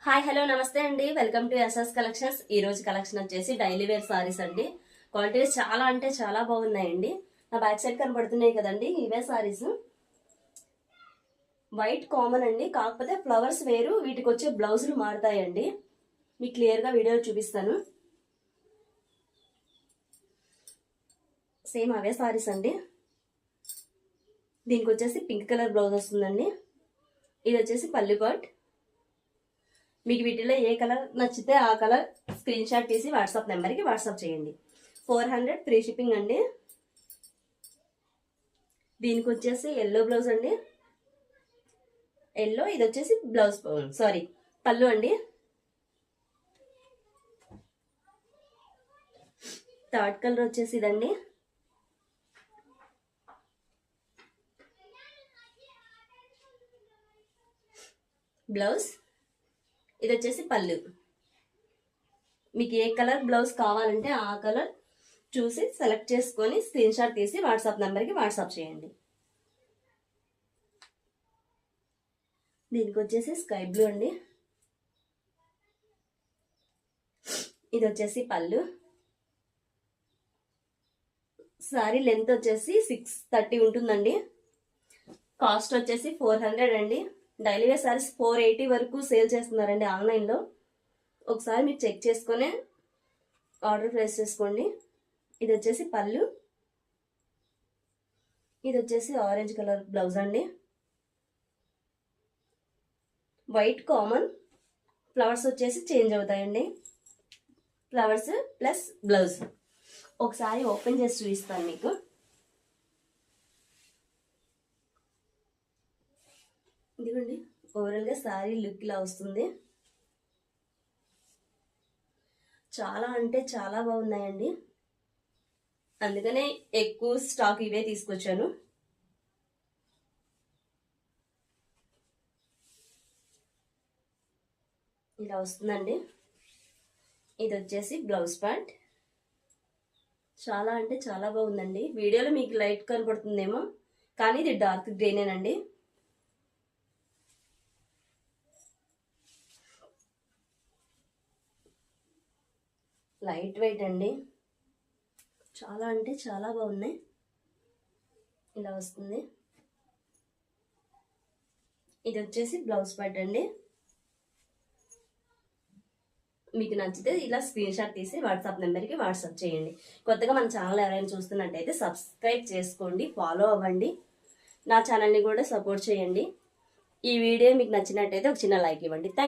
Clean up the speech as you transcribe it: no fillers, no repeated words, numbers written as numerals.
Hi hello నమస్తే అండి. Welcome to SS collections. ఈ రోజు కలెక్షన్ వచ్చేసి డైలీ వేర్ సారీస్ అండి. క్వాలిటీస్ చాలా అంటే చాలా బాగున్నాయండి. నా బ్యాక్ సైడ్ కనబడుతున్నాయి కదండి, ఇవే సారీస్. వైట్ కామన్ అండి, కాకపోతే ఫ్లవర్స్ వేరు, వీటికి వచ్చే బ్లౌజులు మారుతాయండి. మీకు క్లియర్గా వీడియో చూపిస్తాను. సేమ్ అవే సారీస్ అండి. దీనికి వచ్చేసి పింక్ కలర్ బ్లౌజ్ వస్తుందండి. ఇది వచ్చేసి పల్లి పాట్. మీకు వీటిలో ఏ కలర్ నచ్చితే ఆ కలర్ స్క్రీన్ షాట్ తీసి వాట్సాప్ నెంబర్కి వాట్సాప్ చేయండి. 400 ఫ్రీ షిప్పింగ్ అండి. దీనికి వచ్చేసి ఎల్లో బ్లౌజ్ అండి. ఎల్లో, ఇది వచ్చేసి బ్లౌజ్ పళ్ళు అండి. థర్డ్ కలర్ వచ్చేసి ఇదండి. బ్లౌజ్, ఇది వచ్చేసి పళ్ళు. మీకు ఏ కలర్ బ్లౌజ్ కావాలంటే ఆ కలర్ చూసి సెలెక్ట్ చేసుకొని స్క్రీన్ షాట్ తీసి వాట్సాప్ నెంబర్కి వాట్సాప్ చేయండి. దీనికి వచ్చేసి స్కై బ్లూ అండి. ఇది వచ్చేసి పళ్ళు. సారీ లెంత్ వచ్చేసి 630 ఉంటుందండి. కాస్ట్ వచ్చేసి 400 అండి. డైలీ వేర్ సారీస్ 480 వరకు సేల్ చేస్తున్నారండి ఆన్లైన్లో. ఒకసారి మీరు చెక్ చేసుకొని ఆర్డర్ ప్లేస్ చేసుకోండి. ఇది వచ్చేసి పళ్ళు. ఇది వచ్చేసి ఆరెంజ్ కలర్ బ్లౌజ్ అండి. వైట్ కామన్, ఫ్లవర్స్ వచ్చేసి చేంజ్ అవుతాయండి. Flowers plus blouse. ఒకసారి ఓపెన్ చేసి చూపిస్తాను మీకు. ఇదిగోండి, ఓవరాల్గా శారీ లుక్ ఇలా వస్తుంది. చాలా అంటే చాలా బాగున్నాయండి. అందుకనే ఎక్కువ స్టాక్ ఇవే తీసుకొచ్చాను. ఇలా వస్తుందండి. ఇది వచ్చేసి బ్లౌజ్ పార్ట్. చాలా అంటే చాలా బాగుందండి. వీడియోలో మీకు లైట్ కనపడుతుందేమో, కానీ ఇది డార్క్ గ్రీనేనండి. లైట్ వెయిట్ అండి. చాలా అంటే చాలా బాగున్నాయి. ఇలా వస్తుంది. ఇది వచ్చేసి బ్లౌజ్ పార్ట్ అండి. మీకు నచ్చితే ఇలా స్క్రీన్ షాట్ తీసి వాట్సాప్ నెంబర్కి వాట్సాప్ చేయండి. కొత్తగా మన ఛానల్ ఎవరైనా చూస్తున్నట్టయితే సబ్స్క్రైబ్ చేసుకోండి, ఫాలో అవ్వండి. నా ఛానల్ని కూడా సపోర్ట్ చేయండి. ఈ వీడియో మీకు నచ్చినట్టయితే ఒక చిన్న లైక్ ఇవ్వండి.